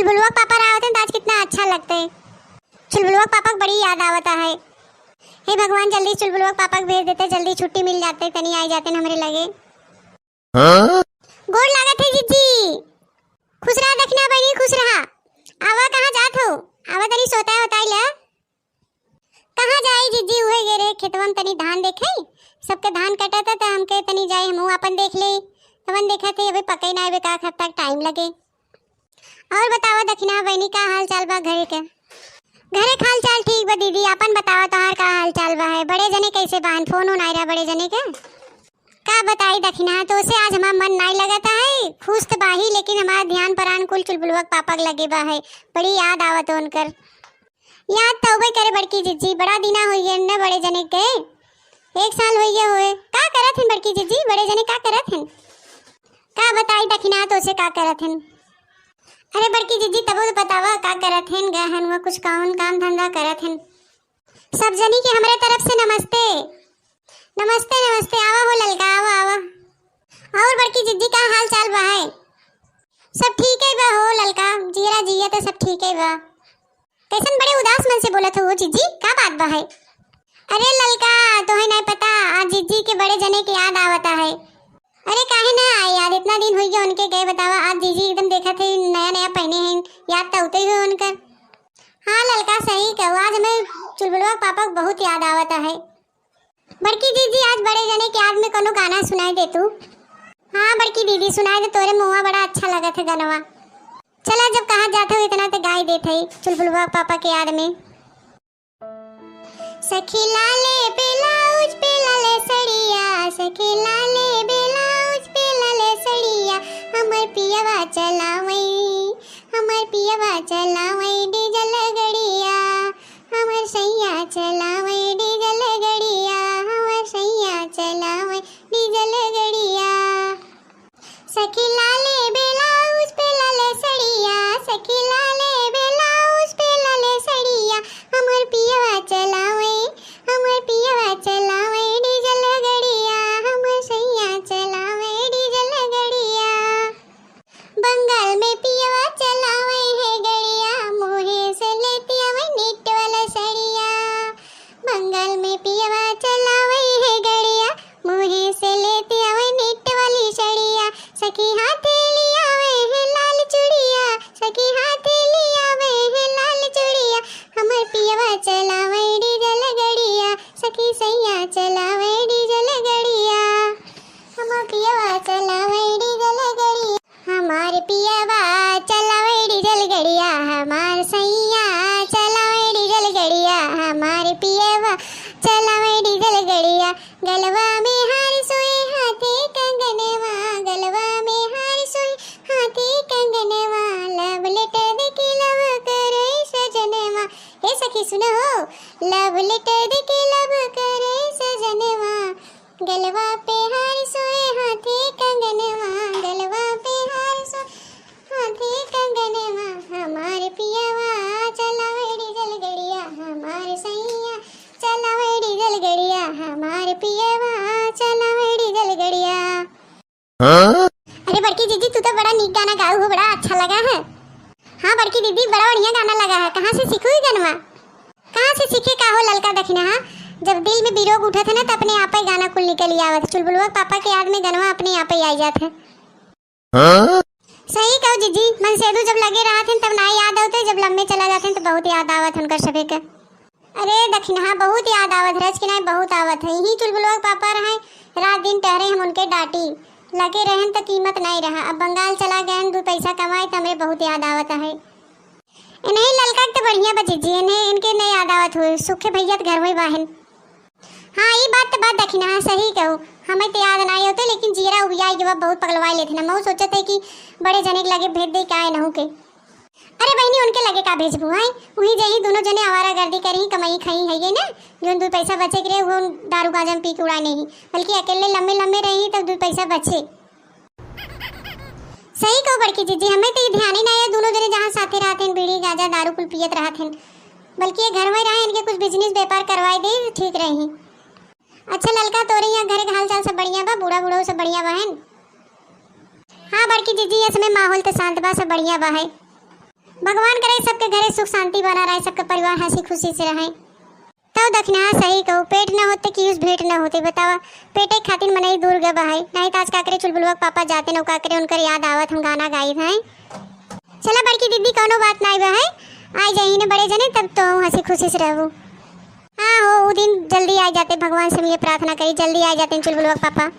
चुलबुलवा पापा आवत हैं तो आज कितना अच्छा लगता है। चुलबुलवा पापा को बड़ी याद आवता है। हे भगवान जल्दी चुलबुलवा पापा को भेज देते, जल्दी छुट्टी मिल जाते, तनी आ जाते न हमरे लगे। गोड़ लागत है जीजी। खुश रहा दखना बहनी, खुश रहा। आवा कहाँ जात हो? आवा तनी सोता होता ले। कहाँ जाई जीजी? उहे गेरे खेतवन तनी धान देखे, सबके धान कटता त हमके तनी जाई हमहू अपन देख ले। तवन देखा थे अबे पकई ना अबे का हफ्ता टाइम लगे। और बतावा दखना बहनी का हाल चाल बा घरे के? घरे हाल चाल ठीक बा दीदी, अपन बतावा तोहार का हाल चाल बा है? बड़े जने कैसे बाहन फोन होन आयरा बड़े जने के? का बताई दखना तो से आज हमारा मन नहीं लगता है। खुश तो बाही लेकिन हमारा ध्यान परान कुल चुलबुलवा पापा लगे बा है। बड़ी याद आवत उनकर। याद तो भाई करे बड़की जीजी, बड़ा दिना हो गए न बड़े जने के। 1 साल हो गया होए। का करत हन बड़की जीजी? बड़े जने का करत हन? का बताई दखना तो से का करत हन? अरे बड़की जीजी तब तो बतावा का करत हन? गहन वो कुछ कौन काम धंधा करत हन? सब जनी के हमारे तरफ से नमस्ते। नमस्ते नमस्ते। आवा हो ललका, आवा आवा। और बड़की जीजी का हाल चाल बा है? सब ठीक है बा हो ललका, जीरा जिया तो सब ठीक है बा। कैसन बड़े उदास मन से बोलत हो जीजी, का बात बा है? अरे ललका तोहे नहीं पता, आज जीजी के बड़े जने की याद आवता है। अरे काहे ना आए यार, इतना दिन हो गया उनके गए। बतावा आज जीजी एकदम देखा थे नया नया पहने हैं, याद तो उतरे हुए उनका। हाँ ललका सही कहो, आज हमें चुलबुलवा पापा को बहुत याद आवता है। बड़की दीदी आज बड़े जने के याद में कोनो गाना सुनाई दे तू? हाँ बड़की दीदी सुनाई दे, तोरे मुँह बड़ा अच्छा लगा था गानवा। चला जब कहाँ जाते हो इतना तो गाय देते ही चुलबुलवा पापा के याद में। सखी लाले ब्लाउज पे लाले सड़िया, सखी लाले ब्लाउज पे लाले सड़िया, हमर पियवा चलावई, हमर पियवा चलावई डीजल गड़िया, हमर सैया चलावई डीजल गड़िया, हमर सैया चलावई डीजल गड़िया। सखी लाले ब्लाउज पे लाले सड़िया, सखी लाले ब्लाउज पे लाले सड़िया, हमर पियवा चलावई, हमर पियवा चलावई डीजल गड़िया, हमर सैया चलावई डीजल गड़िया। बंगाल में पियवा चलावई है गड़िया, मोहे से लेती आवई नेट वाला सड़िया। बंगाल में पियवा चलावई है गड़िया, मोहे से लेती आवई नेट वाली सड़िया। सखी हाथे लियावे है लाल चूड़िया, सखी हाथे लियावे है लाल चूड़िया, हमर पियवा चलावई डीजल गड़िया, सखी सैया चलावई डीजल गड़िया, हमर पियवा चलावई डीजल गड़िया, हमार पियवा चलावई डीजल गड़िया, हमार सैया चलावई डीजल गड़िया, हमार पियवा चलावई डीजल गड़िया। गलवा में हार सोए हाथे कंगनवा, गलवा में हार सोए हाथे कंगनवा, लव लेटर देके लव करे सजनवा। हे सखी सुनो हो, लव लेटर देके लव करे सजनवा, गलवा पे हार सोए हाथे कंगनवा, गलवा पे हार सोए हाथे कंगनवा, हमार पियवा चलावे डीजल गड़िया, हमार सैया चलावे डीजल गड़िया, हमार पियवा चलावे डीजल गड़िया। अरे बड़की दीदी तू तो बड़ा नीक गाना गाऊ हो, बड़ा अच्छा लगा है। हाँ बड़की दीदी बड़ा बढ़िया गाना लगा है। कहाँ से सीखू गाना? कहाँ से सीखे का हो ललका दखना? हाँ जब दिल में बिरोग उठा था ना तो अपने आप ही गाना कुल निकल आवत। चुलबुलवा पापा के याद में गाना अपने आप ही आ जात है। सही कहो जीजी, मन सेदू जब लगे रहा थे तब ना याद होते, जब लम्बे चला जाते तो बहुत याद आवत उनका सभी के। अरे दखना बहुत याद आवत, रज के नहीं बहुत आवत है। यही चुलबुलवा पापा रहे, रात दिन टहरे हम उनके डांटी लगे रहन तो कीमत नहीं रहा। अब बंगाल चला गए 2 पैसा कमाए तो हमें बहुत याद आवत है। नहीं ललका तो बढ़िया बजीजी, इन्हें इनके नहीं याद आवत हुए, सुखे भैया घर में बहन। हाँ ये बात तो बात दखना है, सही कहो हमें तो याद नहीं होते, लेकिन जीरा उबिया के बाद बहुत पगलवाई लेते ना। मैं सोचा था कि बड़े जने के लगे भेज दे का नहू के। अरे बहनी उनके लगे का भेजबू है, वही जही दोनों जने आवारा गर्दी करी कमाई खाई है ये ना, जो 2 पैसा बचे के रहे वो दारू गाजम पी के उड़ा नहीं, बल्कि अकेले लंबे लंबे रही तब 2 पैसा बचे। सही कहो बड़की जीजी, हमें तो ध्यान ही नहीं है दोनों जने जहाँ साथे रहते हैं बीड़ी गाजा दारू कुल पियत रहते हैं, बल्कि ये घर में रहे इनके कुछ बिजनेस व्यापार करवाई दे ठीक रही। अच्छा ललका तोरे यहाँ घर के हाल चाल सब बढ़िया बा? बूढ़ा बूढ़ा सब बढ़िया बहन? हाँ बड़की जीजी ये समय माहौल तो शांत बा, सब बढ़िया बा है। भगवान करे सबके घरे सुख शांति बना रहे, सबके परिवार हंसी खुशी से रहे। तब दक्षिणा सही कहू, पेट न होते कि उस भेंट न होते, बतावा पेटे खातिर मनई दूर गए बहाई, नहीं तो आज काकरे चुलबुलवा पापा जाते न काकरे उनकर याद आवत हम गाना गाई हैं। चला बड़की दीदी कौनो बात नहीं बा है, आई जाइए न बड़े जने तब तो हंसी खुशी से रहू। हाँ हो वो दिन जल्दी आ जाते, भगवान से मिले प्रार्थना करी जल्दी आ जाते चुलबुलवा पापा।